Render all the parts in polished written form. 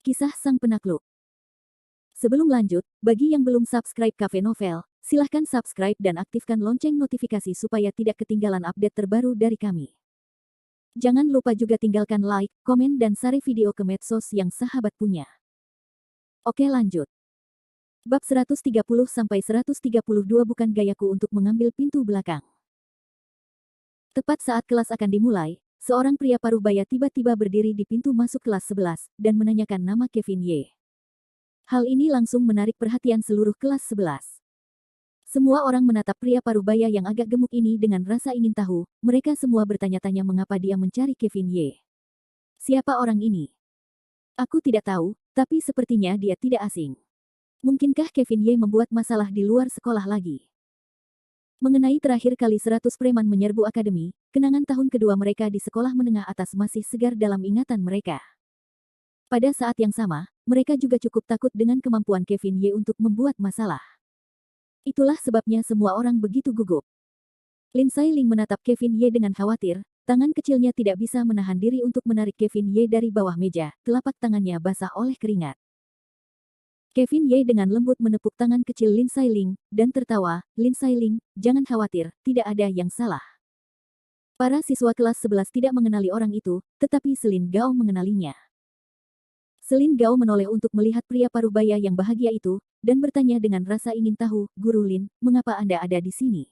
Kisah Sang Penakluk. Sebelum lanjut, bagi yang belum subscribe Cafe Novel, silahkan subscribe dan aktifkan lonceng notifikasi supaya tidak ketinggalan update terbaru dari kami. Jangan lupa juga tinggalkan like, komen dan share video ke medsos yang sahabat punya. Oke lanjut. Bab 130-132 bukan gayaku untuk mengambil pintu belakang. Tepat saat kelas akan dimulai, seorang pria parubaya tiba-tiba berdiri di pintu masuk kelas 11 dan menanyakan nama Kevin Ye. Hal ini langsung menarik perhatian seluruh kelas 11. Semua orang menatap pria parubaya yang agak gemuk ini dengan rasa ingin tahu. Mereka semua bertanya-tanya mengapa dia mencari Kevin Ye. Siapa orang ini? Aku tidak tahu, tapi sepertinya dia tidak asing. Mungkinkah Kevin Ye membuat masalah di luar sekolah lagi? Mengenai terakhir kali 100 preman menyerbu akademi, kenangan tahun kedua mereka di sekolah menengah atas masih segar dalam ingatan mereka. Pada saat yang sama, mereka juga cukup takut dengan kemampuan Kevin Ye untuk membuat masalah. Itulah sebabnya semua orang begitu gugup. Lin Sailing menatap Kevin Ye dengan khawatir, tangan kecilnya tidak bisa menahan diri untuk menarik Kevin Ye dari bawah meja, telapak tangannya basah oleh keringat. Kevin Ye dengan lembut menepuk tangan kecil Lin Sailing, dan tertawa, Lin Sailing, jangan khawatir, tidak ada yang salah. Para siswa kelas 11 tidak mengenali orang itu, tetapi Selin Gao mengenalinya. Selin Gao menoleh untuk melihat pria parubaya yang bahagia itu, dan bertanya dengan rasa ingin tahu, Guru Lin, mengapa Anda ada di sini?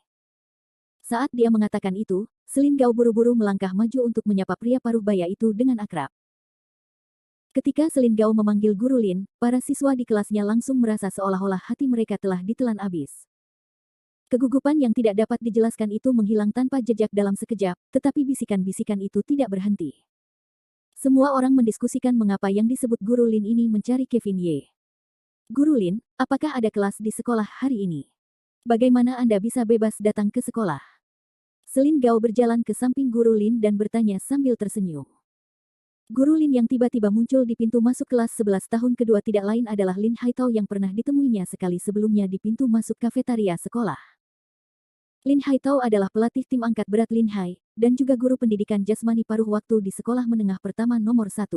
Saat dia mengatakan itu, Selin Gao buru-buru melangkah maju untuk menyapa pria parubaya itu dengan akrab. Ketika Selin Gao memanggil Guru Lin, para siswa di kelasnya langsung merasa seolah-olah hati mereka telah ditelan abis. Kegugupan yang tidak dapat dijelaskan itu menghilang tanpa jejak dalam sekejap, tetapi bisikan-bisikan itu tidak berhenti. Semua orang mendiskusikan mengapa yang disebut Guru Lin ini mencari Kevin Ye. Guru Lin, apakah ada kelas di sekolah hari ini? Bagaimana Anda bisa bebas datang ke sekolah? Selin Gao berjalan ke samping Guru Lin dan bertanya sambil tersenyum. Guru Lin yang tiba-tiba muncul di pintu masuk kelas 11 tahun kedua tidak lain adalah Lin Haitao yang pernah ditemuinya sekali sebelumnya di pintu masuk kafetaria sekolah. Lin Haitao adalah pelatih tim angkat berat Lin Hai, dan juga guru pendidikan jasmani paruh waktu di sekolah menengah pertama nomor 1.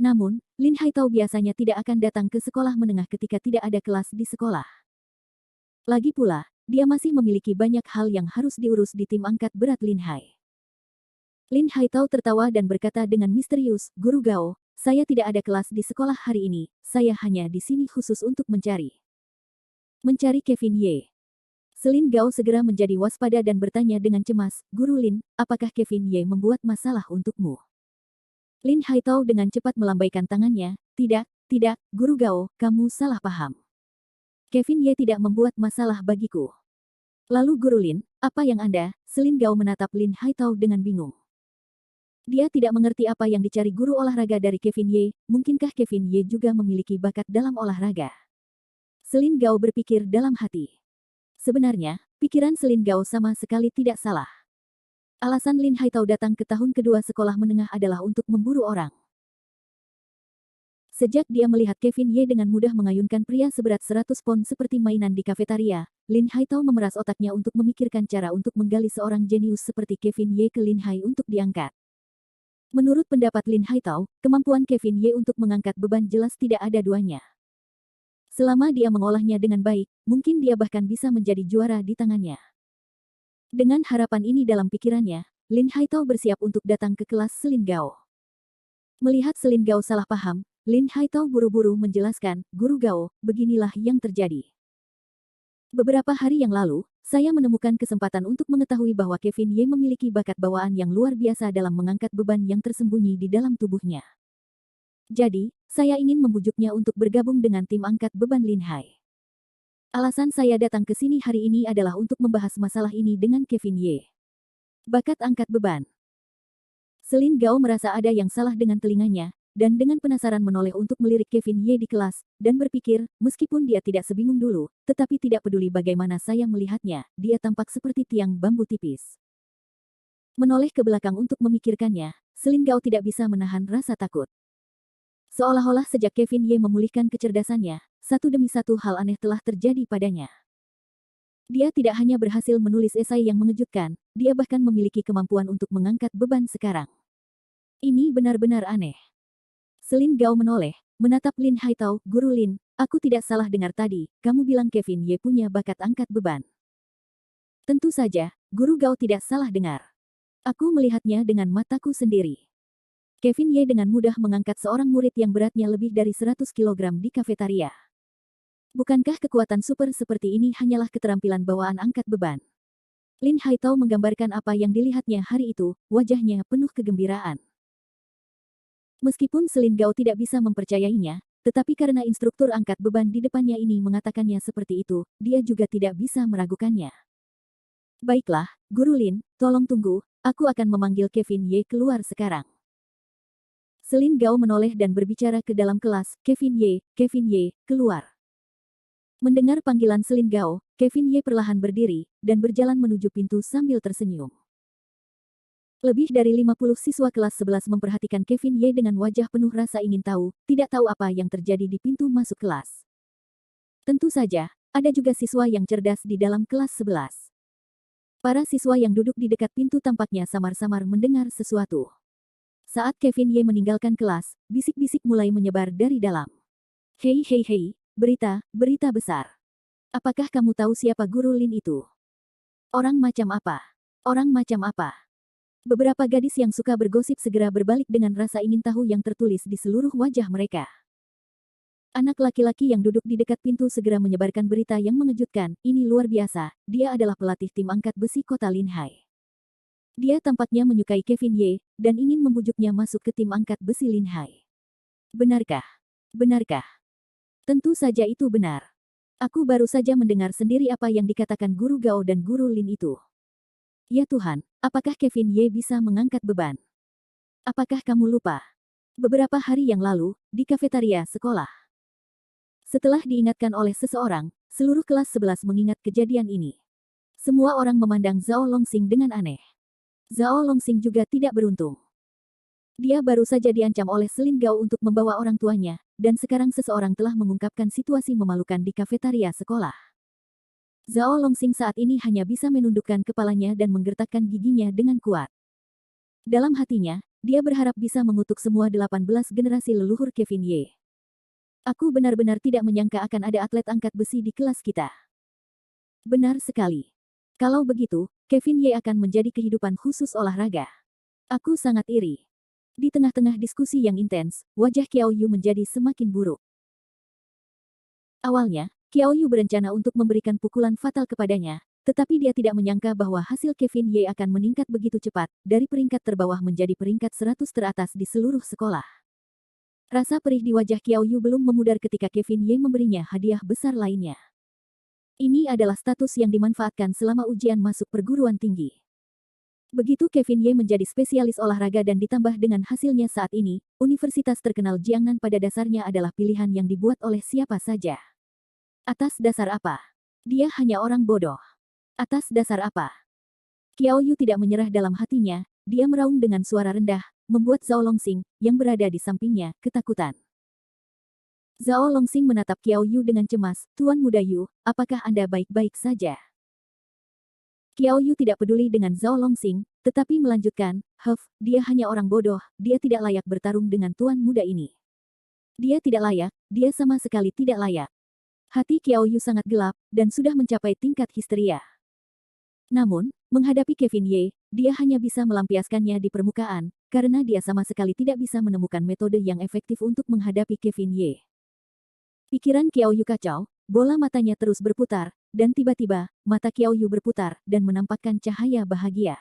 Namun, Lin Haitao biasanya tidak akan datang ke sekolah menengah ketika tidak ada kelas di sekolah. Lagi pula, dia masih memiliki banyak hal yang harus diurus di tim angkat berat Lin Hai. Lin Haitao tertawa dan berkata dengan misterius, Guru Gao, saya tidak ada kelas di sekolah hari ini, saya hanya di sini khusus untuk mencari Kevin Ye. Selin Gao segera menjadi waspada dan bertanya dengan cemas, Guru Lin, apakah Kevin Ye membuat masalah untukmu? Lin Haitao dengan cepat melambaikan tangannya, tidak, Guru Gao, kamu salah paham. Kevin Ye tidak membuat masalah bagiku. Lalu Guru Lin, apa yang Anda? Selin Gao menatap Lin Haitao dengan bingung. Dia tidak mengerti apa yang dicari guru olahraga dari Kevin Ye, mungkinkah Kevin Ye juga memiliki bakat dalam olahraga? Selin Gao berpikir dalam hati. Sebenarnya, pikiran Selin Gao sama sekali tidak salah. Alasan Lin Haitao datang ke tahun kedua sekolah menengah adalah untuk memburu orang. Sejak dia melihat Kevin Ye dengan mudah mengayunkan pria seberat 100 pon seperti mainan di kafetaria, Lin Haitao memeras otaknya untuk memikirkan cara untuk menggali seorang jenius seperti Kevin Ye ke Lin Hai untuk diangkat. Menurut pendapat Lin Haitao, kemampuan Kevin Ye untuk mengangkat beban jelas tidak ada duanya. Selama dia mengolahnya dengan baik, mungkin dia bahkan bisa menjadi juara di tangannya. Dengan harapan ini dalam pikirannya, Lin Haitao bersiap untuk datang ke kelas Selin Gao. Melihat Selin Gao salah paham, Lin Haitao buru-buru menjelaskan, Guru Gao, beginilah yang terjadi. Beberapa hari yang lalu, saya menemukan kesempatan untuk mengetahui bahwa Kevin Ye memiliki bakat bawaan yang luar biasa dalam mengangkat beban yang tersembunyi di dalam tubuhnya. Jadi, saya ingin membujuknya untuk bergabung dengan tim angkat beban Lin Hai. Alasan saya datang ke sini hari ini adalah untuk membahas masalah ini dengan Kevin Ye. Bakat angkat beban. Selin Gao merasa ada yang salah dengan telinganya, dan dengan penasaran menoleh untuk melirik Kevin Ye di kelas, dan berpikir, meskipun dia tidak sebingung dulu, tetapi tidak peduli bagaimana saya melihatnya, dia tampak seperti tiang bambu tipis. Menoleh ke belakang untuk memikirkannya, Selin Gao tidak bisa menahan rasa takut. Seolah-olah sejak Kevin Ye memulihkan kecerdasannya, satu demi satu hal aneh telah terjadi padanya. Dia tidak hanya berhasil menulis esai yang mengejutkan, dia bahkan memiliki kemampuan untuk mengangkat beban sekarang. Ini benar-benar aneh. Selin Gao menoleh, menatap Lin Haitao. Guru Lin, aku tidak salah dengar tadi, kamu bilang Kevin Ye punya bakat angkat beban. Tentu saja, Guru Gao tidak salah dengar. Aku melihatnya dengan mataku sendiri. Kevin Ye dengan mudah mengangkat seorang murid yang beratnya lebih dari 100 kilogram di kafetaria. Bukankah kekuatan super seperti ini hanyalah keterampilan bawaan angkat beban? Lin Haitao menggambarkan apa yang dilihatnya hari itu, wajahnya penuh kegembiraan. Meskipun Selin Gao tidak bisa mempercayainya, tetapi karena instruktur angkat beban di depannya ini mengatakannya seperti itu, dia juga tidak bisa meragukannya. Baiklah, Guru Lin, tolong tunggu, aku akan memanggil Kevin Ye keluar sekarang. Selin Gao menoleh dan berbicara ke dalam kelas, Kevin Ye, keluar. Mendengar panggilan Selin Gao, Kevin Ye perlahan berdiri, dan berjalan menuju pintu sambil tersenyum. Lebih dari 50 siswa kelas 11 memperhatikan Kevin Ye dengan wajah penuh rasa ingin tahu, tidak tahu apa yang terjadi di pintu masuk kelas. Tentu saja, ada juga siswa yang cerdas di dalam kelas 11. Para siswa yang duduk di dekat pintu tampaknya samar-samar mendengar sesuatu. Saat Kevin Ye meninggalkan kelas, bisik-bisik mulai menyebar dari dalam. Hei, berita besar. Apakah kamu tahu siapa Guru Lin itu? Orang macam apa? Orang macam apa? Beberapa gadis yang suka bergosip segera berbalik dengan rasa ingin tahu yang tertulis di seluruh wajah mereka. Anak laki-laki yang duduk di dekat pintu segera menyebarkan berita yang mengejutkan, ini luar biasa, dia adalah pelatih tim angkat besi kota Linhai. Dia tampaknya menyukai Kevin Ye, dan ingin membujuknya masuk ke tim angkat besi Linhai. Benarkah? Benarkah? Tentu saja itu benar. Aku baru saja mendengar sendiri apa yang dikatakan Guru Gao dan Guru Lin itu. Ya Tuhan, apakah Kevin Ye bisa mengangkat beban? Apakah kamu lupa? Beberapa hari yang lalu, di kafetaria sekolah. Setelah diingatkan oleh seseorang, seluruh kelas 11 mengingat kejadian ini. Semua orang memandang Zhao Longsing dengan aneh. Zhao Longsing juga tidak beruntung. Dia baru saja diancam oleh Selin Gao untuk membawa orang tuanya, dan sekarang seseorang telah mengungkapkan situasi memalukan di kafetaria sekolah. Zhao Longsing saat ini hanya bisa menundukkan kepalanya dan menggertakkan giginya dengan kuat. Dalam hatinya, dia berharap bisa mengutuk semua 18 generasi leluhur Kevin Ye. Aku benar-benar tidak menyangka akan ada atlet angkat besi di kelas kita. Benar sekali. Kalau begitu, Kevin Ye akan menjadi kehidupan khusus olahraga. Aku sangat iri. Di tengah-tengah diskusi yang intens, wajah Qiao Yu menjadi semakin buruk. Awalnya, Qiao Yu berencana untuk memberikan pukulan fatal kepadanya, tetapi dia tidak menyangka bahwa hasil Kevin Ye akan meningkat begitu cepat, dari peringkat terbawah menjadi peringkat 100 teratas di seluruh sekolah. Rasa perih di wajah Qiao Yu belum memudar ketika Kevin Ye memberinya hadiah besar lainnya. Ini adalah status yang dimanfaatkan selama ujian masuk perguruan tinggi. Begitu Kevin Ye menjadi spesialis olahraga dan ditambah dengan hasilnya saat ini, universitas terkenal Jiangnan pada dasarnya adalah pilihan yang dibuat oleh siapa saja. Atas dasar apa? Dia hanya orang bodoh. Atas dasar apa? Qiao Yu tidak menyerah dalam hatinya, dia meraung dengan suara rendah, membuat Zhao Longsing, yang berada di sampingnya, ketakutan. Zhao Longsing menatap Qiao Yu dengan cemas, Tuan Muda Yu, apakah Anda baik-baik saja? Qiao Yu tidak peduli dengan Zhao Longsing, tetapi melanjutkan, dia hanya orang bodoh, dia tidak layak bertarung dengan Tuan Muda ini. Dia tidak layak, dia sama sekali tidak layak. Hati Qiao Yu sangat gelap, dan sudah mencapai tingkat histeria. Namun, menghadapi Kevin Ye, dia hanya bisa melampiaskannya di permukaan, karena dia sama sekali tidak bisa menemukan metode yang efektif untuk menghadapi Kevin Ye. Pikiran Qiao Yu kacau, bola matanya terus berputar, dan tiba-tiba, mata Qiao Yu berputar, dan menampakkan cahaya bahagia.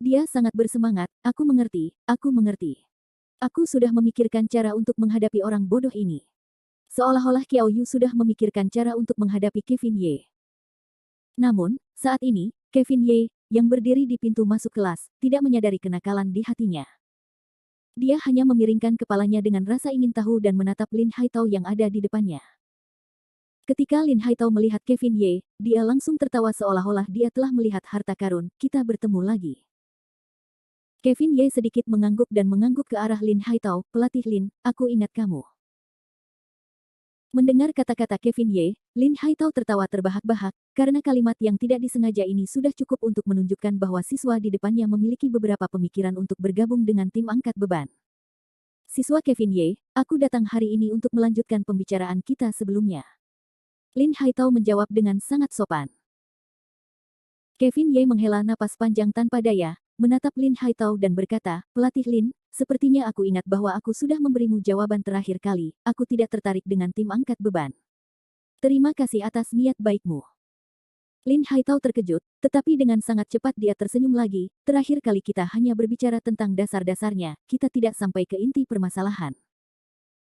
Dia sangat bersemangat, aku mengerti, aku mengerti. Aku sudah memikirkan cara untuk menghadapi orang bodoh ini. Seolah-olah Qiao Yu sudah memikirkan cara untuk menghadapi Kevin Ye. Namun, saat ini, Kevin Ye, yang berdiri di pintu masuk kelas, tidak menyadari kenakalan di hatinya. Dia hanya memiringkan kepalanya dengan rasa ingin tahu dan menatap Lin Haitao yang ada di depannya. Ketika Lin Haitao melihat Kevin Ye, dia langsung tertawa seolah-olah dia telah melihat harta karun, kita bertemu lagi. Kevin Ye sedikit mengangguk dan mengangguk ke arah Lin Haitao, pelatih Lin, aku ingat kamu. Mendengar kata-kata Kevin Ye, Lin Haitao tertawa terbahak-bahak, karena kalimat yang tidak disengaja ini sudah cukup untuk menunjukkan bahwa siswa di depannya memiliki beberapa pemikiran untuk bergabung dengan tim angkat beban. Siswa Kevin Ye, aku datang hari ini untuk melanjutkan pembicaraan kita sebelumnya. Lin Haitao menjawab dengan sangat sopan. Kevin Ye menghela napas panjang tanpa daya, menatap Lin Haitao dan berkata, Pelatih Lin, sepertinya aku ingat bahwa aku sudah memberimu jawaban terakhir kali, aku tidak tertarik dengan tim angkat beban. Terima kasih atas niat baikmu. Lin Haitao terkejut, tetapi dengan sangat cepat dia tersenyum lagi, terakhir kali kita hanya berbicara tentang dasar-dasarnya, kita tidak sampai ke inti permasalahan.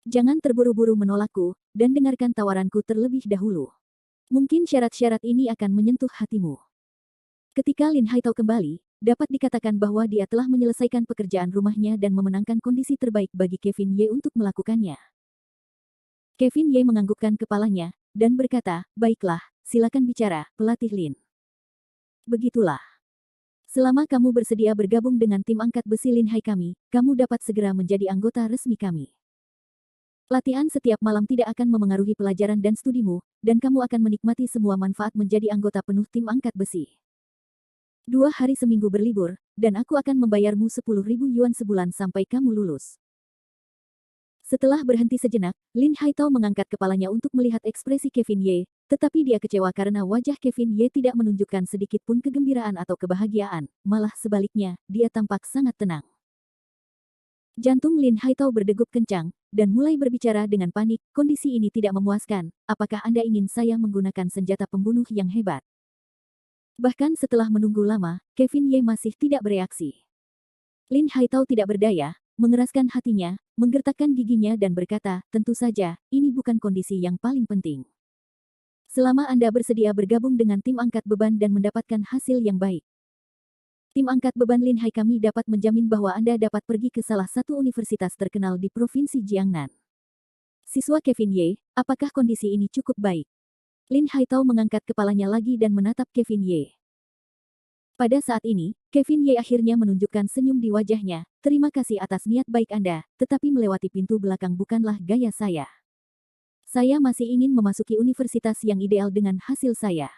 Jangan terburu-buru menolakku, dan dengarkan tawaranku terlebih dahulu. Mungkin syarat-syarat ini akan menyentuh hatimu. Ketika Lin Haitao kembali, dapat dikatakan bahwa dia telah menyelesaikan pekerjaan rumahnya dan memenangkan kondisi terbaik bagi Kevin Ye untuk melakukannya. Kevin Ye menganggukkan kepalanya, dan berkata, baiklah, silakan bicara, Pelatih Lin. Begitulah. Selama kamu bersedia bergabung dengan tim angkat besi Lin Hai kami, kamu dapat segera menjadi anggota resmi kami. Latihan setiap malam tidak akan memengaruhi pelajaran dan studimu, dan kamu akan menikmati semua manfaat menjadi anggota penuh tim angkat besi. 2 hari seminggu berlibur, dan aku akan membayarmu 10.000 yuan sebulan sampai kamu lulus. Setelah berhenti sejenak, Lin Haitao mengangkat kepalanya untuk melihat ekspresi Kevin Ye, tetapi dia kecewa karena wajah Kevin Ye tidak menunjukkan sedikit pun kegembiraan atau kebahagiaan, malah sebaliknya, dia tampak sangat tenang. Jantung Lin Haitao berdegup kencang, dan mulai berbicara dengan panik, kondisi ini tidak memuaskan, apakah Anda ingin saya menggunakan senjata pembunuh yang hebat? Bahkan setelah menunggu lama, Kevin Ye masih tidak bereaksi. Lin Haitao tidak berdaya, mengeraskan hatinya, menggertakkan giginya dan berkata, tentu saja, ini bukan kondisi yang paling penting. Selama Anda bersedia bergabung dengan tim angkat beban dan mendapatkan hasil yang baik. Tim angkat beban Lin Hai kami dapat menjamin bahwa Anda dapat pergi ke salah satu universitas terkenal di Provinsi Jiangnan. Siswa Kevin Ye, apakah kondisi ini cukup baik? Lin Haitao mengangkat kepalanya lagi dan menatap Kevin Ye. Pada saat ini, Kevin Ye akhirnya menunjukkan senyum di wajahnya. Terima kasih atas niat baik Anda, tetapi melewati pintu belakang bukanlah gaya saya. Saya masih ingin memasuki universitas yang ideal dengan hasil saya.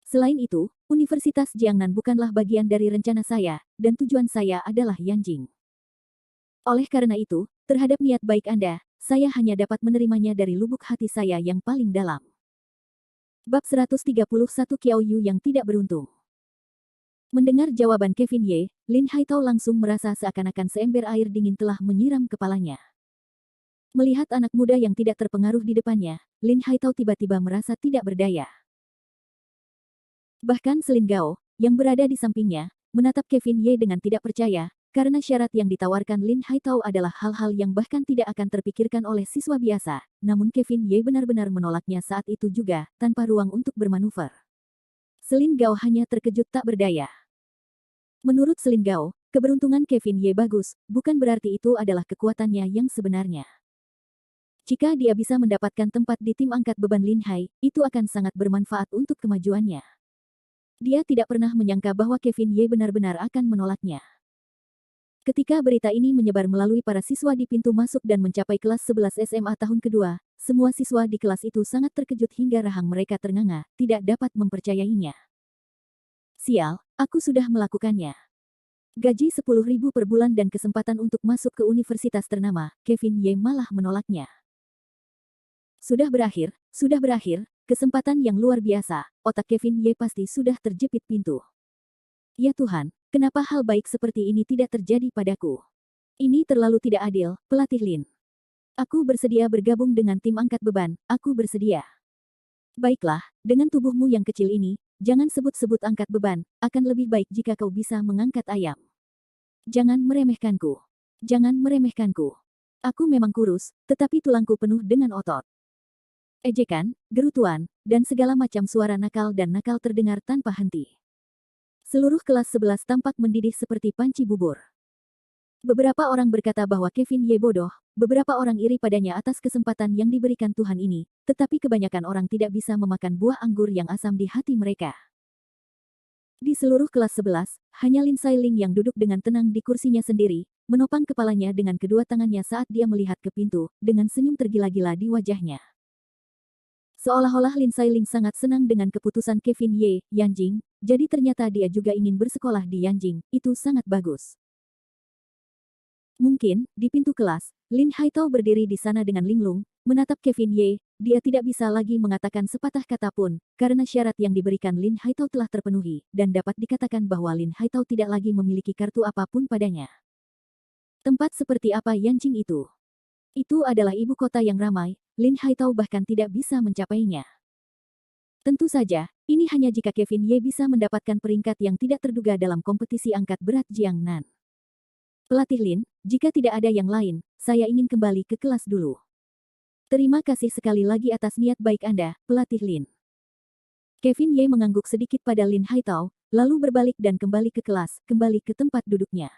Selain itu, Universitas Jiangnan bukanlah bagian dari rencana saya, dan tujuan saya adalah Yanjing. Oleh karena itu, terhadap niat baik Anda, saya hanya dapat menerimanya dari lubuk hati saya yang paling dalam. Bab 131 Qiao Yu yang tidak beruntung. Mendengar jawaban Kevin Ye, Lin Haitao langsung merasa seakan-akan seember air dingin telah menyiram kepalanya. Melihat anak muda yang tidak terpengaruh di depannya, Lin Haitao tiba-tiba merasa tidak berdaya. Bahkan Selin Gao, yang berada di sampingnya, menatap Kevin Ye dengan tidak percaya, karena syarat yang ditawarkan Lin Haitao adalah hal-hal yang bahkan tidak akan terpikirkan oleh siswa biasa, namun Kevin Ye benar-benar menolaknya saat itu juga, tanpa ruang untuk bermanuver. Selin Gao hanya terkejut tak berdaya. Menurut Selin Gao, keberuntungan Kevin Ye bagus, bukan berarti itu adalah kekuatannya yang sebenarnya. Jika dia bisa mendapatkan tempat di tim angkat beban Lin Hai, itu akan sangat bermanfaat untuk kemajuannya. Dia tidak pernah menyangka bahwa Kevin Ye benar-benar akan menolaknya. Ketika berita ini menyebar melalui para siswa di pintu masuk dan mencapai kelas 11 SMA tahun kedua, semua siswa di kelas itu sangat terkejut hingga rahang mereka ternganga, tidak dapat mempercayainya. Sial, aku sudah melakukannya. Gaji 10.000 per bulan dan kesempatan untuk masuk ke universitas ternama, Kevin Ye malah menolaknya. Sudah berakhir, kesempatan yang luar biasa, otak Kevin Ye pasti sudah terjepit pintu. Ya Tuhan, kenapa hal baik seperti ini tidak terjadi padaku? Ini terlalu tidak adil, Pelatih Lin. Aku bersedia bergabung dengan tim angkat beban, aku bersedia. Baiklah, dengan tubuhmu yang kecil ini, jangan sebut-sebut angkat beban, akan lebih baik jika kau bisa mengangkat ayam. Jangan meremehkanku. Jangan meremehkanku. Aku memang kurus, tetapi tulangku penuh dengan otot. Ejekan, gerutuan, dan segala macam suara nakal dan nakal terdengar tanpa henti. Seluruh kelas 11 tampak mendidih seperti panci bubur. Beberapa orang berkata bahwa Kevin Ye bodoh, beberapa orang iri padanya atas kesempatan yang diberikan Tuhan ini, tetapi kebanyakan orang tidak bisa memakan buah anggur yang asam di hati mereka. Di seluruh kelas 11, hanya Lin Sailing yang duduk dengan tenang di kursinya sendiri, menopang kepalanya dengan kedua tangannya saat dia melihat ke pintu, dengan senyum tergila-gila di wajahnya. Seolah-olah Lin Sailing sangat senang dengan keputusan Kevin Ye, Yanjing, jadi ternyata dia juga ingin bersekolah di Yanjing, itu sangat bagus. Mungkin, di pintu kelas, Lin Haitao berdiri di sana dengan linglung, menatap Kevin Ye. Dia tidak bisa lagi mengatakan sepatah kata pun, karena syarat yang diberikan Lin Haitao telah terpenuhi, dan dapat dikatakan bahwa Lin Haitao tidak lagi memiliki kartu apapun padanya. Tempat seperti apa Yanqing itu? Itu adalah ibu kota yang ramai, Lin Haitao bahkan tidak bisa mencapainya. Tentu saja, ini hanya jika Kevin Ye bisa mendapatkan peringkat yang tidak terduga dalam kompetisi angkat berat Jiangnan. Pelatih Lin, jika tidak ada yang lain, saya ingin kembali ke kelas dulu. Terima kasih sekali lagi atas niat baik Anda, Pelatih Lin. Kevin Ye mengangguk sedikit pada Lin Haitao, lalu berbalik dan kembali ke kelas, kembali ke tempat duduknya.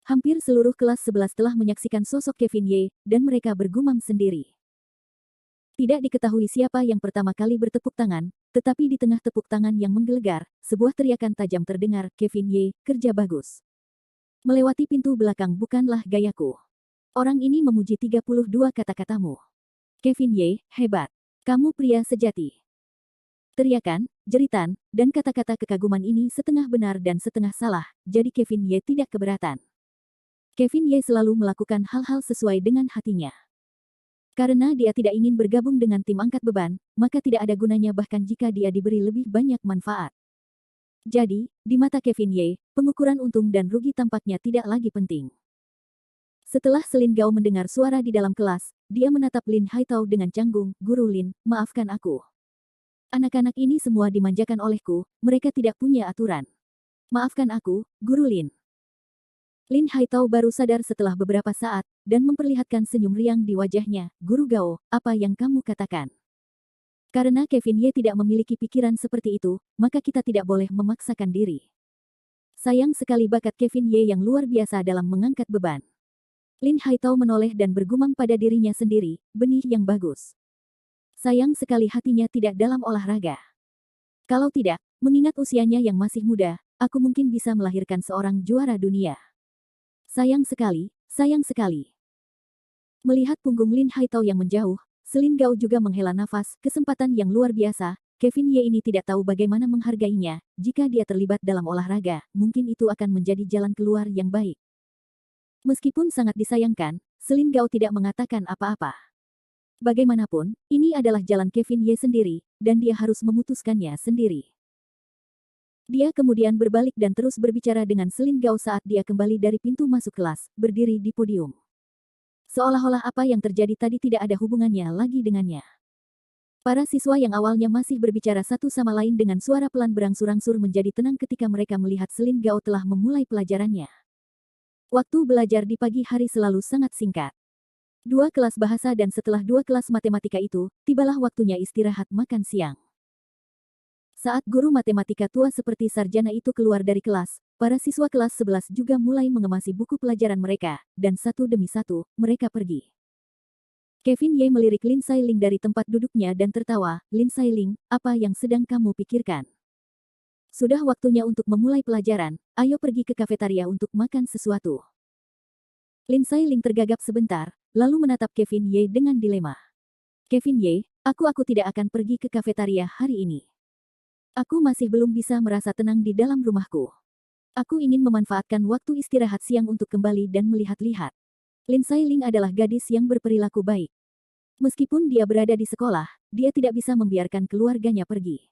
Hampir seluruh kelas 11 telah menyaksikan sosok Kevin Ye, dan mereka bergumam sendiri. Tidak diketahui siapa yang pertama kali bertepuk tangan, tetapi di tengah tepuk tangan yang menggelegar, sebuah teriakan tajam terdengar, Kevin Ye, kerja bagus. Melewati pintu belakang bukanlah gayaku. Orang ini memuji 32 kata-katamu. Kevin Ye, hebat. Kamu pria sejati. Teriakan, jeritan, dan kata-kata kekaguman ini setengah benar dan setengah salah, jadi Kevin Ye tidak keberatan. Kevin Ye selalu melakukan hal-hal sesuai dengan hatinya. Karena dia tidak ingin bergabung dengan tim angkat beban, maka tidak ada gunanya bahkan jika dia diberi lebih banyak manfaat. Jadi, di mata Kevin Ye, pengukuran untung dan rugi tampaknya tidak lagi penting. Setelah Selin Gao mendengar suara di dalam kelas, dia menatap Lin Haitao dengan canggung, Guru Lin, maafkan aku. Anak-anak ini semua dimanjakan olehku, mereka tidak punya aturan. Maafkan aku, Guru Lin. Lin Haitao baru sadar setelah beberapa saat, dan memperlihatkan senyum riang di wajahnya. Guru Gao, apa yang kamu katakan? Karena Kevin Ye tidak memiliki pikiran seperti itu, maka kita tidak boleh memaksakan diri. Sayang sekali bakat Kevin Ye yang luar biasa dalam mengangkat beban. Lin Haitao menoleh dan bergumam pada dirinya sendiri, benih yang bagus. Sayang sekali hatinya tidak dalam olahraga. Kalau tidak, mengingat usianya yang masih muda, aku mungkin bisa melahirkan seorang juara dunia. Sayang sekali, sayang sekali. Melihat punggung Lin Haitao yang menjauh, Selin Gao juga menghela nafas, kesempatan yang luar biasa. Kevin Ye ini tidak tahu bagaimana menghargainya. Jika dia terlibat dalam olahraga, mungkin itu akan menjadi jalan keluar yang baik. Meskipun sangat disayangkan, Selin Gao tidak mengatakan apa-apa. Bagaimanapun, ini adalah jalan Kevin Ye sendiri, dan dia harus memutuskannya sendiri. Dia kemudian berbalik dan terus berbicara dengan Selin Gao saat dia kembali dari pintu masuk kelas, berdiri di podium. Seolah-olah apa yang terjadi tadi tidak ada hubungannya lagi dengannya. Para siswa yang awalnya masih berbicara satu sama lain dengan suara pelan berangsur-angsur menjadi tenang ketika mereka melihat Selin Gao telah memulai pelajarannya. Waktu belajar di pagi hari selalu sangat singkat. 2 kelas bahasa dan setelah 2 kelas matematika itu, tibalah waktunya istirahat makan siang. Saat guru matematika tua seperti sarjana itu keluar dari kelas, para siswa kelas 11 juga mulai mengemasi buku pelajaran mereka, dan satu demi satu, mereka pergi. Kevin Ye melirik Lin Sailing dari tempat duduknya dan tertawa, Lin Sailing, apa yang sedang kamu pikirkan? Sudah waktunya untuk memulai pelajaran, ayo pergi ke kafetaria untuk makan sesuatu. Lin Sailing tergagap sebentar, lalu menatap Kevin Ye dengan dilema. Kevin Ye, aku tidak akan pergi ke kafetaria hari ini. Aku masih belum bisa merasa tenang di dalam rumahku. Aku ingin memanfaatkan waktu istirahat siang untuk kembali dan melihat-lihat. Lin Sailing adalah gadis yang berperilaku baik. Meskipun dia berada di sekolah, dia tidak bisa membiarkan keluarganya pergi.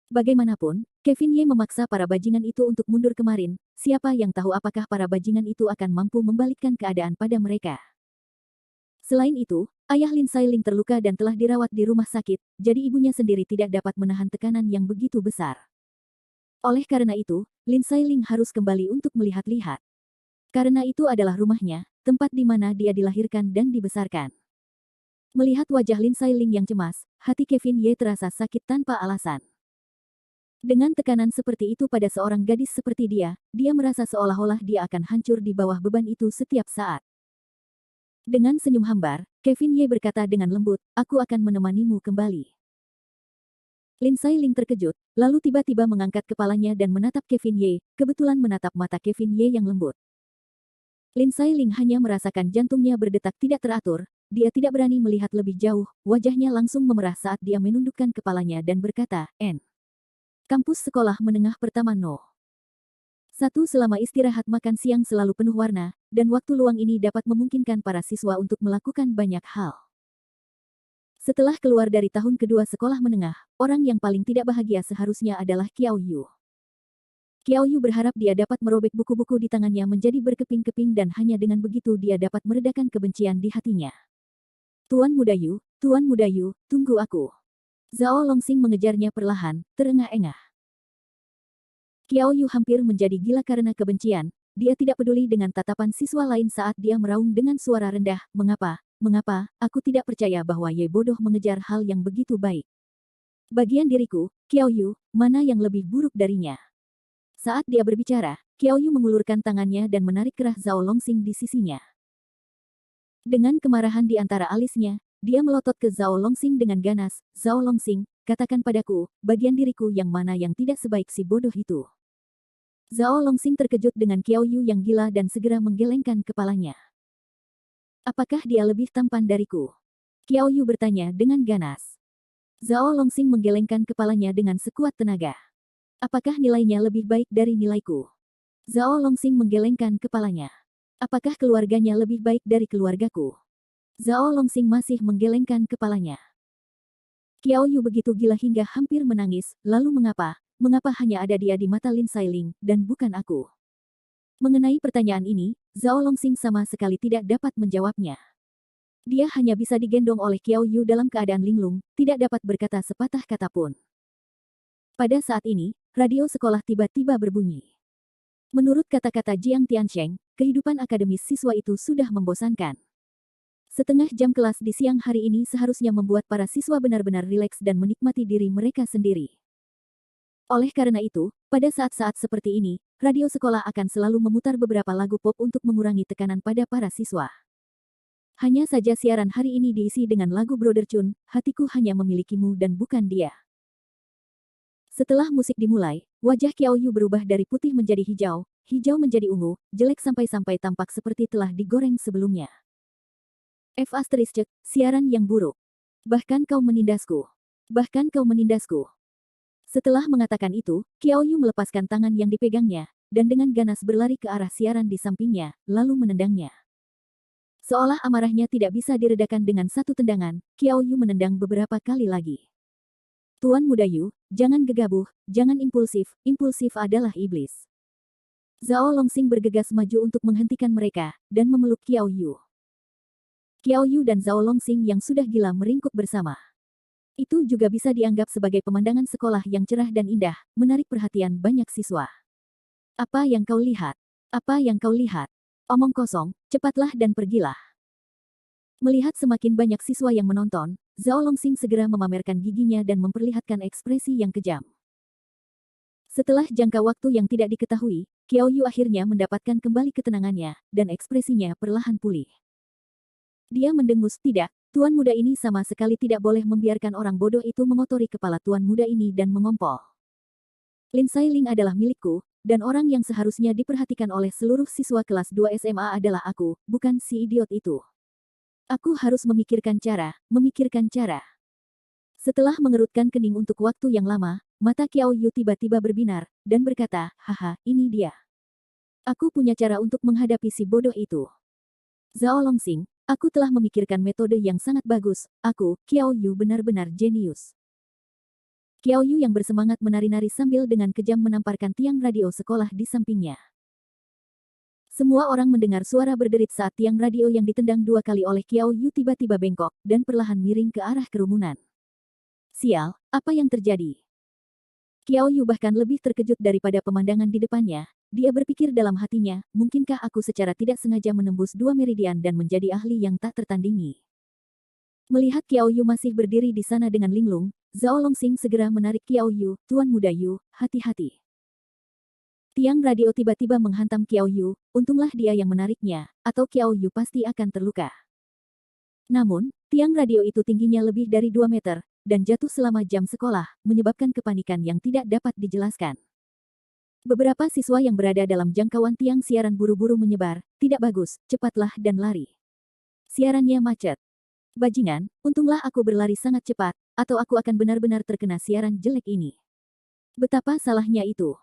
Bagaimanapun, Kevin Ye memaksa para bajingan itu untuk mundur kemarin. Siapa yang tahu apakah para bajingan itu akan mampu membalikkan keadaan pada mereka. Selain itu, ayah Lin Sailing terluka dan telah dirawat di rumah sakit, jadi ibunya sendiri tidak dapat menahan tekanan yang begitu besar. Oleh karena itu, Lin Sailing harus kembali untuk melihat-lihat. Karena itu adalah rumahnya, tempat di mana dia dilahirkan dan dibesarkan. Melihat wajah Lin Sailing yang cemas, hati Kevin Ye terasa sakit tanpa alasan. Dengan tekanan seperti itu pada seorang gadis seperti dia merasa seolah-olah dia akan hancur di bawah beban itu setiap saat. Dengan senyum hambar, Kevin Ye berkata dengan lembut, aku akan menemanimu kembali. Lin Sailing terkejut, lalu tiba-tiba mengangkat kepalanya dan menatap Kevin Ye, kebetulan menatap mata Kevin Ye yang lembut. Lin Sailing hanya merasakan jantungnya berdetak tidak teratur, dia tidak berani melihat lebih jauh, wajahnya langsung memerah saat dia menundukkan kepalanya dan berkata, Kampus Sekolah Menengah Pertama No. Satu, selama istirahat makan siang selalu penuh warna, dan waktu luang ini dapat memungkinkan para siswa untuk melakukan banyak hal. Setelah keluar dari tahun kedua sekolah menengah, orang yang paling tidak bahagia seharusnya adalah Qiao Yu. Qiao Yu berharap dia dapat merobek buku-buku di tangannya menjadi berkeping-keping dan hanya dengan begitu dia dapat meredakan kebencian di hatinya. Tuan Muda Yu, tunggu aku. Zhao Longsing mengejarnya perlahan, terengah-engah. Qiao Yu hampir menjadi gila karena kebencian. Dia tidak peduli dengan tatapan siswa lain saat dia meraung dengan suara rendah, mengapa, aku tidak percaya bahwa Ye bodoh mengejar hal yang begitu baik. Bagian diriku, Qiao Yu, mana yang lebih buruk darinya? Saat dia berbicara, Qiao Yu mengulurkan tangannya dan menarik kerah Zhao Longsing di sisinya. Dengan kemarahan di antara alisnya, dia melotot ke Zhao Longsing dengan ganas. Zhao Longsing, katakan padaku, bagian diriku yang mana yang tidak sebaik si bodoh itu. Zhao Longsing terkejut dengan Qiao Yu yang gila dan segera menggelengkan kepalanya. Apakah dia lebih tampan dariku? Qiao Yu bertanya dengan ganas. Zhao Longsing menggelengkan kepalanya dengan sekuat tenaga. Apakah nilainya lebih baik dari nilaiku? Zhao Longsing menggelengkan kepalanya. Apakah keluarganya lebih baik dari keluargaku? Zhao Longsing masih menggelengkan kepalanya. Qiao Yu begitu gila hingga hampir menangis, lalu mengapa hanya ada dia di mata Lin Sailing, dan bukan aku? Mengenai pertanyaan ini, Zhao Longsing sama sekali tidak dapat menjawabnya. Dia hanya bisa digendong oleh Qiao Yu dalam keadaan linglung, tidak dapat berkata sepatah kata pun. Pada saat ini, radio sekolah tiba-tiba berbunyi. Menurut kata-kata Jiang Tiansheng, kehidupan akademis siswa itu sudah membosankan. Setengah jam kelas di siang hari ini seharusnya membuat para siswa benar-benar rileks dan menikmati diri mereka sendiri. Oleh karena itu, pada saat-saat seperti ini, radio sekolah akan selalu memutar beberapa lagu pop untuk mengurangi tekanan pada para siswa. Hanya saja siaran hari ini diisi dengan lagu Brother Chun, hatiku hanya memilikimu dan bukan dia. Setelah musik dimulai, wajah Qiao Yu berubah dari putih menjadi hijau, hijau menjadi ungu, jelek sampai-sampai tampak seperti telah digoreng sebelumnya. Siaran yang buruk. Bahkan kau menindasku. Setelah mengatakan itu, Qiao Yu melepaskan tangan yang dipegangnya, dan dengan ganas berlari ke arah siaran di sampingnya, lalu menendangnya. Seolah amarahnya tidak bisa diredakan dengan satu tendangan, Qiao Yu menendang beberapa kali lagi. Tuan Muda Yu, jangan gegabah, jangan impulsif adalah iblis. Zhao Longsing bergegas maju untuk menghentikan mereka, dan memeluk Qiao Yu. Qiao Yu dan Zhao Longsing yang sudah gila meringkuk bersama. Itu juga bisa dianggap sebagai pemandangan sekolah yang cerah dan indah, menarik perhatian banyak siswa. Apa yang kau lihat? Omong kosong, cepatlah dan pergilah. Melihat semakin banyak siswa yang menonton, Zhao Longsing segera memamerkan giginya dan memperlihatkan ekspresi yang kejam. Setelah jangka waktu yang tidak diketahui, Qiao Yu akhirnya mendapatkan kembali ketenangannya, dan ekspresinya perlahan pulih. Dia mendengus, tidak, tuan muda ini sama sekali tidak boleh membiarkan orang bodoh itu mengotori kepala tuan muda ini dan mengompol. Lin Sailing adalah milikku, dan orang yang seharusnya diperhatikan oleh seluruh siswa kelas 2 SMA adalah aku, bukan si idiot itu. Aku harus memikirkan cara. Setelah mengerutkan kening untuk waktu yang lama, mata Qiao Yu tiba-tiba berbinar, dan berkata, haha, ini dia. Aku punya cara untuk menghadapi si bodoh itu. Zhao Longsing, aku telah memikirkan metode yang sangat bagus, aku, Qiao Yu benar-benar jenius. Qiao Yu yang bersemangat menari-nari sambil dengan kejam menamparkan tiang radio sekolah di sampingnya. Semua orang mendengar suara berderit saat tiang radio yang ditendang 2 kali oleh Qiao Yu tiba-tiba bengkok, dan perlahan miring ke arah kerumunan. Sial, apa yang terjadi? Qiao Yu bahkan lebih terkejut daripada pemandangan di depannya. Dia berpikir dalam hatinya, mungkinkah aku secara tidak sengaja menembus 2 meridian dan menjadi ahli yang tak tertandingi? Melihat Qiao Yu masih berdiri di sana dengan linglung, Zhao Longsing segera menarik Qiao Yu, Tuan Muda Yu, hati-hati. Tiang radio tiba-tiba menghantam Qiao Yu, untunglah dia yang menariknya, atau Qiao Yu pasti akan terluka. Namun, tiang radio itu tingginya lebih dari 2 meter, dan jatuh selama jam sekolah, menyebabkan kepanikan yang tidak dapat dijelaskan. Beberapa siswa yang berada dalam jangkauan tiang siaran buru-buru menyebar, tidak bagus, cepatlah dan lari. Siarannya macet. Bajingan, untunglah aku berlari sangat cepat, atau aku akan benar-benar terkena siaran jelek ini. Betapa salahnya itu.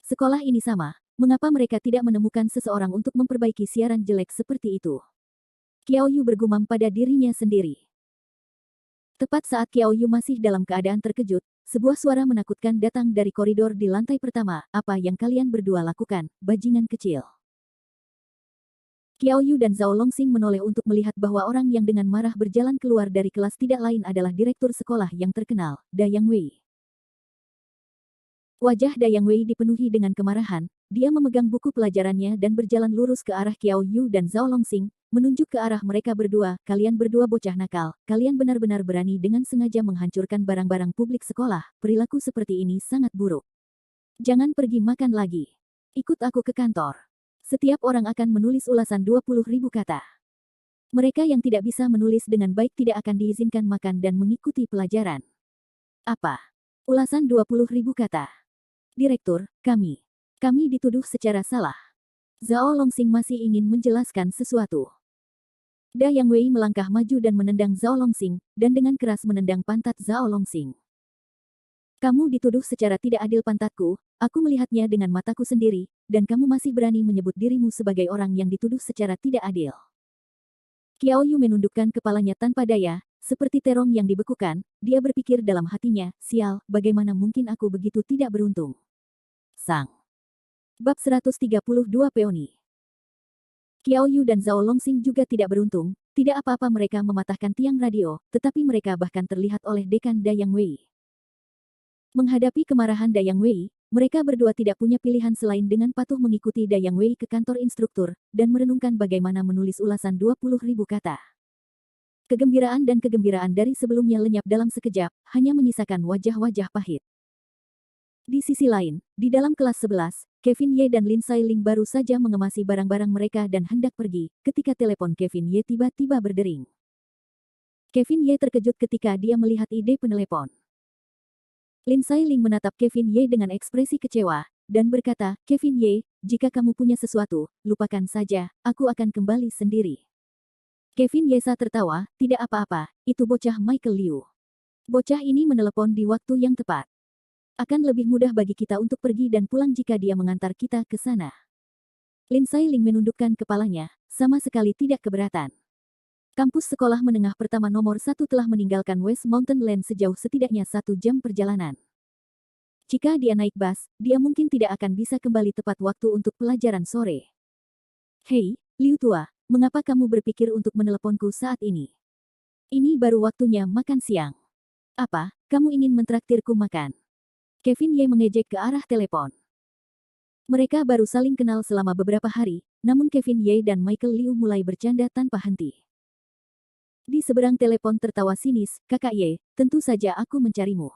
Sekolah ini sama, Mengapa mereka tidak menemukan seseorang untuk memperbaiki siaran jelek seperti itu? Qiao Yu bergumam pada dirinya sendiri. Tepat saat Qiao Yu masih dalam keadaan terkejut, sebuah suara menakutkan datang dari koridor di lantai pertama. Apa yang kalian berdua lakukan, bajingan kecil? Qiao Yu dan Zhao Longsing menoleh untuk melihat bahwa orang yang dengan marah berjalan keluar dari kelas tidak lain adalah direktur sekolah yang terkenal, Dayang Wei. Wajah Dayang Wei dipenuhi dengan kemarahan, dia memegang buku pelajarannya dan berjalan lurus ke arah Qiao Yu dan Zhao Longsing, menunjuk ke arah mereka berdua. Kalian berdua bocah nakal, kalian benar-benar berani dengan sengaja menghancurkan barang-barang publik sekolah, perilaku seperti ini sangat buruk. Jangan pergi makan lagi. Ikut aku ke kantor. Setiap orang akan menulis ulasan 20.000 kata. Mereka yang tidak bisa menulis dengan baik tidak akan diizinkan makan dan mengikuti pelajaran. Apa? Ulasan 20.000 kata. Direktur, kami dituduh secara salah. Zhao Longsing masih ingin menjelaskan sesuatu. Dayang Wei melangkah maju dan menendang Zhao Longsing, dan dengan keras menendang pantat Zhao Longsing. Kamu dituduh secara tidak adil pantatku, aku melihatnya dengan mataku sendiri, dan kamu masih berani menyebut dirimu sebagai orang yang dituduh secara tidak adil. Qiao Yu menundukkan kepalanya tanpa daya, seperti terong yang dibekukan, dia berpikir dalam hatinya, sial, bagaimana mungkin aku begitu tidak beruntung. Sang. Bab 132 Peony. Qiao Yu dan Zhao Longsing juga tidak beruntung, tidak apa-apa mereka mematahkan tiang radio, tetapi mereka bahkan terlihat oleh dekan Dayang Wei. Menghadapi kemarahan Dayang Wei, mereka berdua tidak punya pilihan selain dengan patuh mengikuti Dayang Wei ke kantor instruktur, dan merenungkan bagaimana menulis ulasan 20.000 kata. Kegembiraan dan kegembiraan dari sebelumnya lenyap dalam sekejap, hanya menyisakan wajah-wajah pahit. Di sisi lain, di dalam kelas 11, Kevin Ye dan Lin Sai Ling baru saja mengemasi barang-barang mereka dan hendak pergi, ketika telepon Kevin Ye tiba-tiba berdering. Kevin Ye terkejut ketika dia melihat ide penelepon. Lin Sai Ling menatap Kevin Ye dengan ekspresi kecewa, dan berkata, Kevin Ye, jika kamu punya sesuatu, lupakan saja, aku akan kembali sendiri. Kevin Ye tertawa, tidak apa-apa, itu bocah Michael Liu. Bocah ini menelepon di waktu yang tepat. Akan lebih mudah bagi kita untuk pergi dan pulang jika dia mengantar kita ke sana. Lin Sai Ling menundukkan kepalanya, sama sekali tidak keberatan. Kampus sekolah menengah pertama nomor 1 telah meninggalkan West Mountain Land sejauh setidaknya 1 jam perjalanan. Jika dia naik bus, dia mungkin tidak akan bisa kembali tepat waktu untuk pelajaran sore. Hei, Liu tua, mengapa kamu berpikir untuk meneleponku saat ini? Ini baru waktunya makan siang. Apa, kamu ingin mentraktirku makan? Kevin Ye mengejek ke arah telepon. Mereka baru saling kenal selama beberapa hari, namun Kevin Ye dan Michael Liu mulai bercanda tanpa henti. Di seberang telepon tertawa sinis, Kakak Ye, tentu saja aku mencarimu.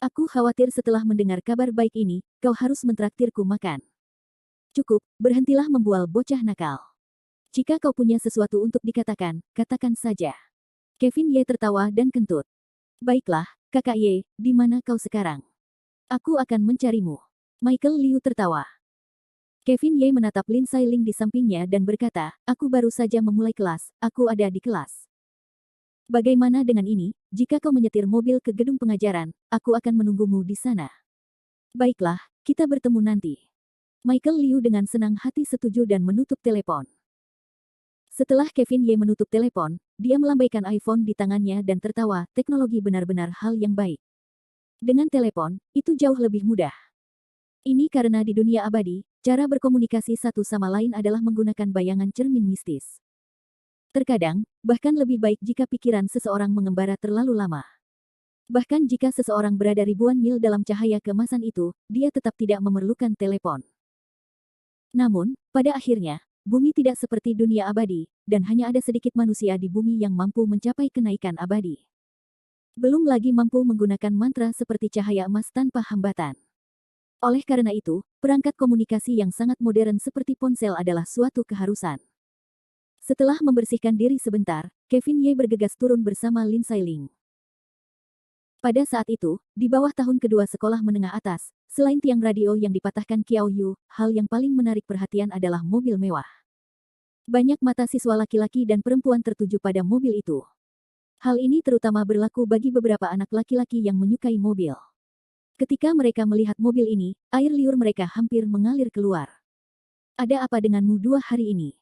Aku khawatir setelah mendengar kabar baik ini, kau harus mentraktirku makan. Cukup, berhentilah membual bocah nakal. Jika kau punya sesuatu untuk dikatakan, katakan saja. Kevin Ye tertawa dan kentut. Baiklah, Kakak Ye, di mana kau sekarang? Aku akan mencarimu. Michael Liu tertawa. Kevin Ye menatap Lin Sai Ling di sampingnya dan berkata, aku baru saja memulai kelas, aku ada di kelas. Bagaimana dengan ini, jika kau menyetir mobil ke gedung pengajaran, aku akan menunggumu di sana. Baiklah, kita bertemu nanti. Michael Liu dengan senang hati setuju dan menutup telepon. Setelah Kevin Ye menutup telepon, dia melambaikan iPhone di tangannya dan tertawa, teknologi benar-benar hal yang baik. Dengan telepon, itu jauh lebih mudah. Ini karena di dunia abadi, cara berkomunikasi satu sama lain adalah menggunakan bayangan cermin mistis. Terkadang, bahkan lebih baik jika pikiran seseorang mengembara terlalu lama. Bahkan jika seseorang berada ribuan mil dalam cahaya keemasan itu, dia tetap tidak memerlukan telepon. Namun, pada akhirnya, bumi tidak seperti dunia abadi, dan hanya ada sedikit manusia di bumi yang mampu mencapai kenaikan abadi. Belum lagi mampu menggunakan mantra seperti cahaya emas tanpa hambatan. Oleh karena itu, perangkat komunikasi yang sangat modern seperti ponsel adalah suatu keharusan. Setelah membersihkan diri sebentar, Kevin Ye bergegas turun bersama Lin Sai Ling. Pada saat itu, di bawah tahun kedua sekolah menengah atas, selain tiang radio yang dipatahkan Qiao Yu, hal yang paling menarik perhatian adalah mobil mewah. Banyak mata siswa laki-laki dan perempuan tertuju pada mobil itu. Hal ini terutama berlaku bagi beberapa anak laki-laki yang menyukai mobil. Ketika mereka melihat mobil ini, air liur mereka hampir mengalir keluar. Ada apa denganmu 2 hari ini?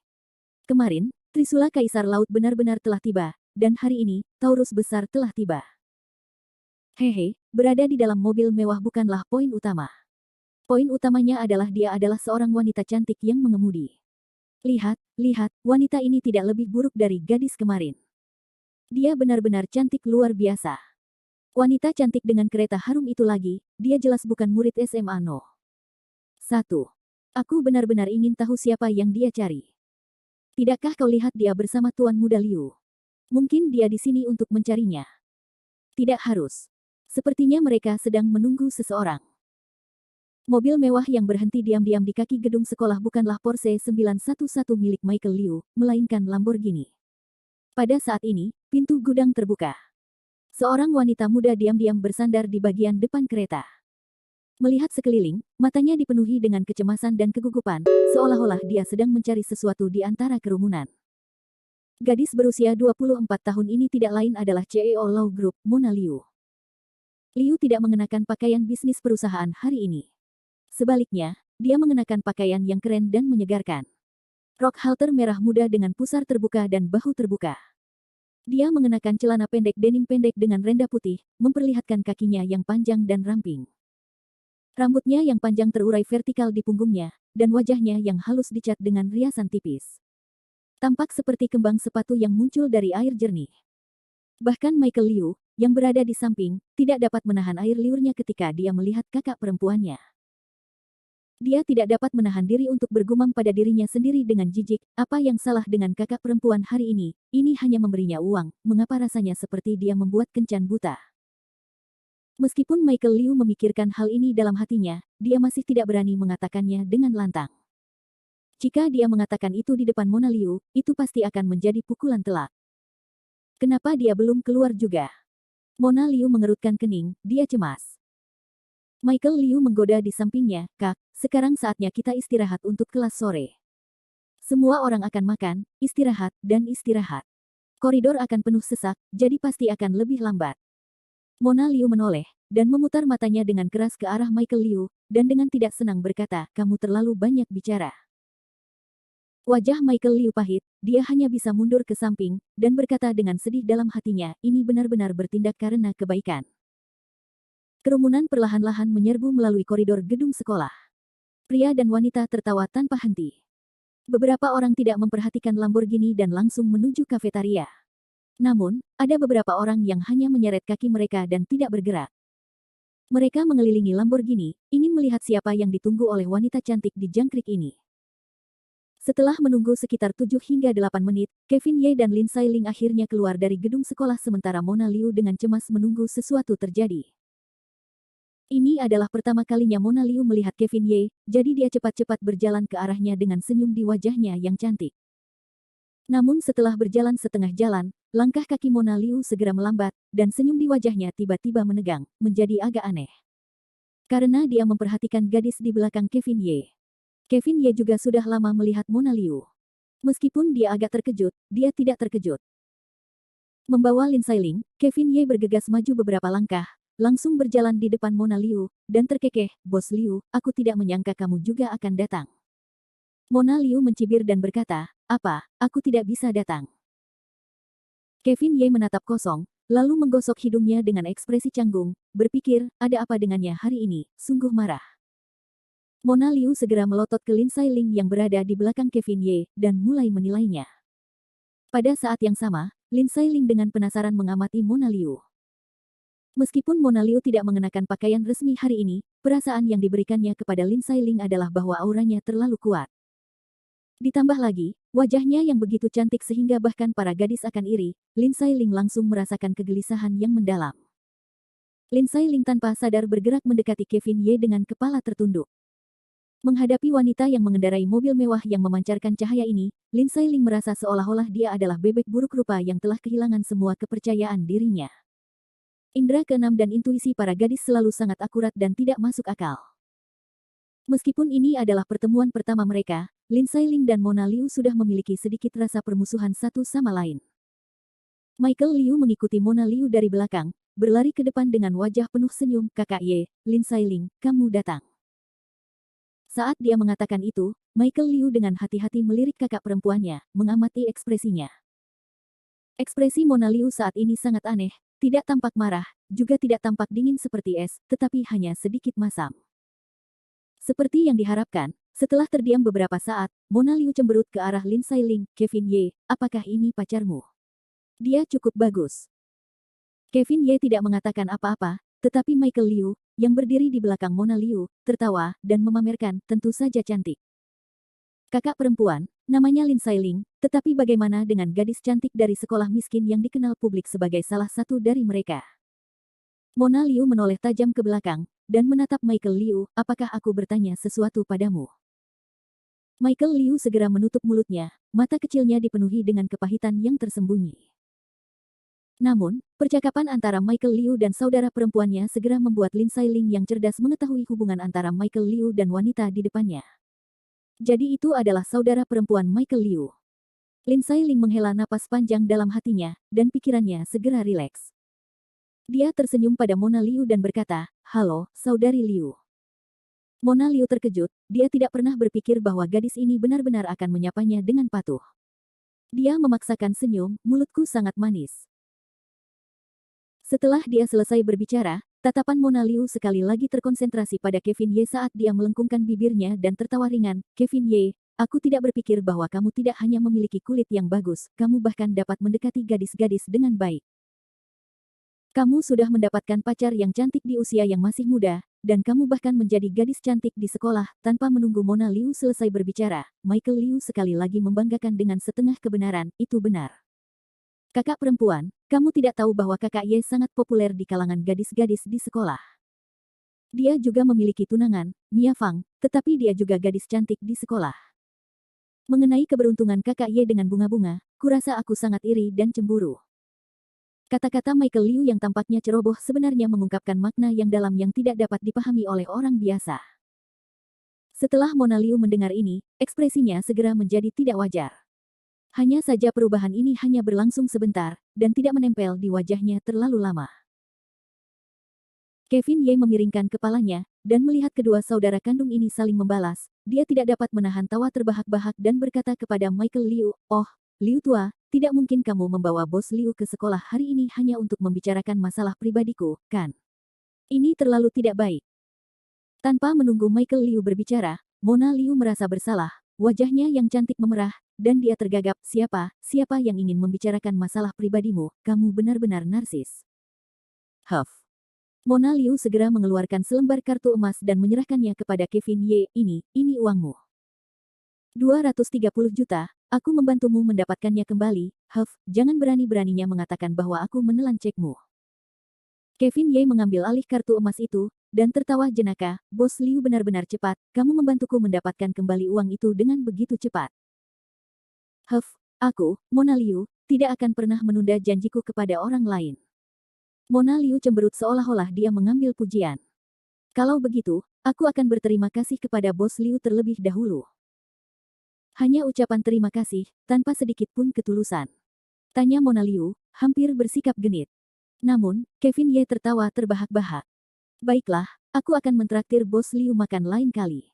Kemarin, Trisula Kaisar Laut benar-benar telah tiba, dan hari ini, Taurus besar telah tiba. Hehe, berada di dalam mobil mewah bukanlah poin utama. Poin utamanya adalah dia adalah seorang wanita cantik yang mengemudi. Lihat, lihat, wanita ini tidak lebih buruk dari gadis kemarin. Dia benar-benar cantik luar biasa. Wanita cantik dengan kereta harum itu lagi, dia jelas bukan murid SMA No. 1. Aku benar-benar ingin tahu siapa yang dia cari. Tidakkah kau lihat dia bersama Tuan Muda Liu? Mungkin dia di sini untuk mencarinya. Tidak harus. Sepertinya mereka sedang menunggu seseorang. Mobil mewah yang berhenti diam-diam di kaki gedung sekolah bukanlah Porsche 911 milik Michael Liu, melainkan Lamborghini. Pada saat ini, pintu gudang terbuka. Seorang wanita muda diam-diam bersandar di bagian depan kereta. Melihat sekeliling, matanya dipenuhi dengan kecemasan dan kegugupan, seolah-olah dia sedang mencari sesuatu di antara kerumunan. Gadis berusia 24 tahun ini tidak lain adalah CEO Law Group, Mona Liu. Liu tidak mengenakan pakaian bisnis perusahaan hari ini. Sebaliknya, dia mengenakan pakaian yang keren dan menyegarkan. Rok halter merah muda dengan pusar terbuka dan bahu terbuka. Dia mengenakan celana pendek denim pendek dengan renda putih, memperlihatkan kakinya yang panjang dan ramping. Rambutnya yang panjang terurai vertikal di punggungnya, dan wajahnya yang halus dicat dengan riasan tipis. Tampak seperti kembang sepatu yang muncul dari air jernih. Bahkan Michael Liu, yang berada di samping, tidak dapat menahan air liurnya ketika dia melihat kakak perempuannya. Dia tidak dapat menahan diri untuk bergumam pada dirinya sendiri dengan jijik, apa yang salah dengan kakak perempuan hari ini hanya memberinya uang, mengapa rasanya seperti dia membuat kencan buta. Meskipun Michael Liu memikirkan hal ini dalam hatinya, dia masih tidak berani mengatakannya dengan lantang. Jika dia mengatakan itu di depan Mona Liu, itu pasti akan menjadi pukulan telak. Kenapa dia belum keluar juga? Mona Liu mengerutkan kening, dia cemas. Michael Liu menggoda di sampingnya, Kak, sekarang saatnya kita istirahat untuk kelas sore. Semua orang akan makan, istirahat, dan istirahat. Koridor akan penuh sesak, jadi pasti akan lebih lambat. Mona Liu menoleh, dan memutar matanya dengan keras ke arah Michael Liu, dan dengan tidak senang berkata, kamu terlalu banyak bicara. Wajah Michael Liu pahit, dia hanya bisa mundur ke samping, dan berkata dengan sedih dalam hatinya, ini benar-benar bertindak karena kebaikan. Kerumunan perlahan-lahan menyerbu melalui koridor gedung sekolah. Pria dan wanita tertawa tanpa henti. Beberapa orang tidak memperhatikan Lamborghini dan langsung menuju kafetaria. Namun, ada beberapa orang yang hanya menyeret kaki mereka dan tidak bergerak. Mereka mengelilingi Lamborghini, ingin melihat siapa yang ditunggu oleh wanita cantik di jangkrik ini. Setelah menunggu sekitar 7 hingga 8 menit, Kevin Ye dan Lin Sailing akhirnya keluar dari gedung sekolah sementara Mona Liu dengan cemas menunggu sesuatu terjadi. Ini adalah pertama kalinya Mona Liu melihat Kevin Ye, jadi dia cepat-cepat berjalan ke arahnya dengan senyum di wajahnya yang cantik. Namun setelah berjalan setengah jalan, langkah kaki Mona Liu segera melambat, dan senyum di wajahnya tiba-tiba menegang, menjadi agak aneh. Karena dia memperhatikan gadis di belakang Kevin Ye. Kevin Ye juga sudah lama melihat Mona Liu. Meskipun dia agak terkejut, dia tidak terkejut. Membawa Lin Sailing, Kevin Ye bergegas maju beberapa langkah, langsung berjalan di depan Mona Liu, dan terkekeh, Bos Liu, aku tidak menyangka kamu juga akan datang. Mona Liu mencibir dan berkata, apa, aku tidak bisa datang. Kevin Ye menatap kosong, lalu menggosok hidungnya dengan ekspresi canggung, berpikir, ada apa dengannya hari ini, sungguh marah. Mona Liu segera melotot ke Lin Sailing yang berada di belakang Kevin Ye, dan mulai menilainya. Pada saat yang sama, Lin Sailing dengan penasaran mengamati Mona Liu. Meskipun Mona Liu tidak mengenakan pakaian resmi hari ini, perasaan yang diberikannya kepada Lin Sailing adalah bahwa auranya terlalu kuat. Ditambah lagi, wajahnya yang begitu cantik sehingga bahkan para gadis akan iri, Lin Sailing langsung merasakan kegelisahan yang mendalam. Lin Sailing tanpa sadar bergerak mendekati Kevin Ye dengan kepala tertunduk. Menghadapi wanita yang mengendarai mobil mewah yang memancarkan cahaya ini, Lin Sailing merasa seolah-olah dia adalah bebek buruk rupa yang telah kehilangan semua kepercayaan dirinya. Indra keenam dan intuisi para gadis selalu sangat akurat dan tidak masuk akal. Meskipun ini adalah pertemuan pertama mereka, Lin Sailing dan Mona Liu sudah memiliki sedikit rasa permusuhan satu sama lain. Michael Liu mengikuti Mona Liu dari belakang, berlari ke depan dengan wajah penuh senyum. Kakak Ye, Lin Sailing, kamu datang. Saat dia mengatakan itu, Michael Liu dengan hati-hati melirik kakak perempuannya, mengamati ekspresinya. Ekspresi Mona Liu saat ini sangat aneh, tidak tampak marah, juga tidak tampak dingin seperti es, tetapi hanya sedikit masam. Seperti yang diharapkan, setelah terdiam beberapa saat, Mona Liu cemberut ke arah Lin Sailing. Kevin Ye, apakah ini pacarmu? Dia cukup bagus. Kevin Ye tidak mengatakan apa-apa, tetapi Michael Liu, yang berdiri di belakang Mona Liu, tertawa, dan memamerkan, tentu saja cantik. Kakak perempuan, namanya Lin Sailing, tetapi bagaimana dengan gadis cantik dari sekolah miskin yang dikenal publik sebagai salah satu dari mereka? Mona Liu menoleh tajam ke belakang, dan menatap Michael Liu, apakah aku bertanya sesuatu padamu? Michael Liu segera menutup mulutnya, mata kecilnya dipenuhi dengan kepahitan yang tersembunyi. Namun, percakapan antara Michael Liu dan saudara perempuannya segera membuat Lin Sailing yang cerdas mengetahui hubungan antara Michael Liu dan wanita di depannya. Jadi itu adalah saudara perempuan Michael Liu. Lin Sailing menghela napas panjang dalam hatinya, dan pikirannya segera rileks. Dia tersenyum pada Mona Liu dan berkata, "Halo, saudari Liu." Mona Liu terkejut, dia tidak pernah berpikir bahwa gadis ini benar-benar akan menyapanya dengan patuh. Dia memaksakan senyum, mulutku sangat manis. Setelah dia selesai berbicara, tatapan Mona Liu sekali lagi terkonsentrasi pada Kevin Ye saat dia melengkungkan bibirnya dan tertawa ringan. Kevin Ye, aku tidak berpikir bahwa kamu tidak hanya memiliki kulit yang bagus, kamu bahkan dapat mendekati gadis-gadis dengan baik. Kamu sudah mendapatkan pacar yang cantik di usia yang masih muda, dan kamu bahkan menjadi gadis cantik di sekolah. Tanpa menunggu Mona Liu selesai berbicara, Michael Liu sekali lagi membanggakan dengan setengah kebenaran, itu benar. Kakak perempuan, kamu tidak tahu bahwa kakak Ye sangat populer di kalangan gadis-gadis di sekolah. Dia juga memiliki tunangan, Mia Fang, tetapi dia juga gadis cantik di sekolah. Mengenai keberuntungan kakak Ye dengan bunga-bunga, kurasa aku sangat iri dan cemburu. Kata-kata Michael Liu yang tampaknya ceroboh sebenarnya mengungkapkan makna yang dalam yang tidak dapat dipahami oleh orang biasa. Setelah Mona Liu mendengar ini, ekspresinya segera menjadi tidak wajar. Hanya saja perubahan ini hanya berlangsung sebentar, dan tidak menempel di wajahnya terlalu lama. Kevin Ye memiringkan kepalanya, dan melihat kedua saudara kandung ini saling membalas. Dia tidak dapat menahan tawa terbahak-bahak dan berkata kepada Michael Liu, "Oh, Liu tua, tidak mungkin kamu membawa bos Liu ke sekolah hari ini hanya untuk membicarakan masalah pribadiku, kan? Ini terlalu tidak baik." Tanpa menunggu Michael Liu berbicara, Mona Liu merasa bersalah. Wajahnya yang cantik memerah, dan dia tergagap, siapa yang ingin membicarakan masalah pribadimu, kamu benar-benar narsis. Huff. Mona Liu segera mengeluarkan selembar kartu emas dan menyerahkannya kepada Kevin Ye, ini uangmu. 230 juta, aku membantumu mendapatkannya kembali, Huff, jangan berani-beraninya mengatakan bahwa aku menelan cekmu. Kevin Ye mengambil alih kartu emas itu, dan tertawa jenaka, Bos Liu benar-benar cepat, kamu membantuku mendapatkan kembali uang itu dengan begitu cepat. Huff, aku, Mona Liu, tidak akan pernah menunda janjiku kepada orang lain. Mona Liu cemberut seolah-olah dia mengambil pujian. Kalau begitu, aku akan berterima kasih kepada Bos Liu terlebih dahulu. Hanya ucapan terima kasih, tanpa sedikit pun ketulusan. Tanya Mona Liu, hampir bersikap genit. Namun, Kevin Ye tertawa terbahak-bahak. Baiklah, aku akan mentraktir Bos Liu makan lain kali.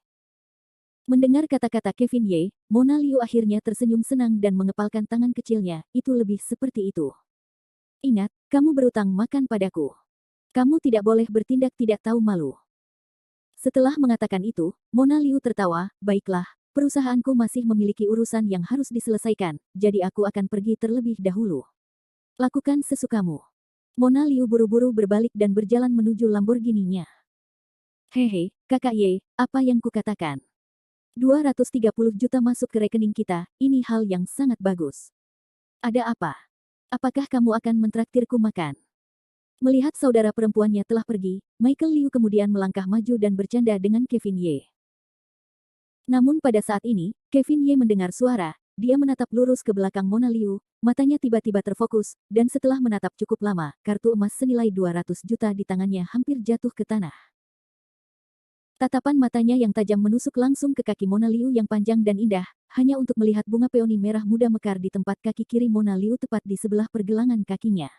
Mendengar kata-kata Kevin Ye, Mona Liu akhirnya tersenyum senang dan mengepalkan tangan kecilnya, itu lebih seperti itu. Ingat, kamu berutang makan padaku. Kamu tidak boleh bertindak tidak tahu malu. Setelah mengatakan itu, Mona Liu tertawa, baiklah, perusahaanku masih memiliki urusan yang harus diselesaikan, jadi aku akan pergi terlebih dahulu. Lakukan sesukamu. Mona Liu buru-buru berbalik dan berjalan menuju Lamborghini-nya. Hehe, kakak Ye, apa yang kukatakan? 230 juta masuk ke rekening kita, ini hal yang sangat bagus. Ada apa? Apakah kamu akan mentraktirku makan? Melihat saudara perempuannya telah pergi, Michael Liu kemudian melangkah maju dan bercanda dengan Kevin Ye. Namun pada saat ini, Kevin Ye mendengar suara, dia menatap lurus ke belakang Mona Liu, matanya tiba-tiba terfokus, dan setelah menatap cukup lama, kartu emas senilai 200 juta di tangannya hampir jatuh ke tanah. Tatapan matanya yang tajam menusuk langsung ke kaki Mona Liu yang panjang dan indah, hanya untuk melihat bunga peoni merah muda mekar di tempat kaki kiri Mona Liu tepat di sebelah pergelangan kakinya.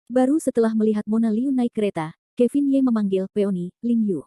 Baru setelah melihat Mona Liu naik kereta, Kevin Ye memanggil Peony, Ling Yu.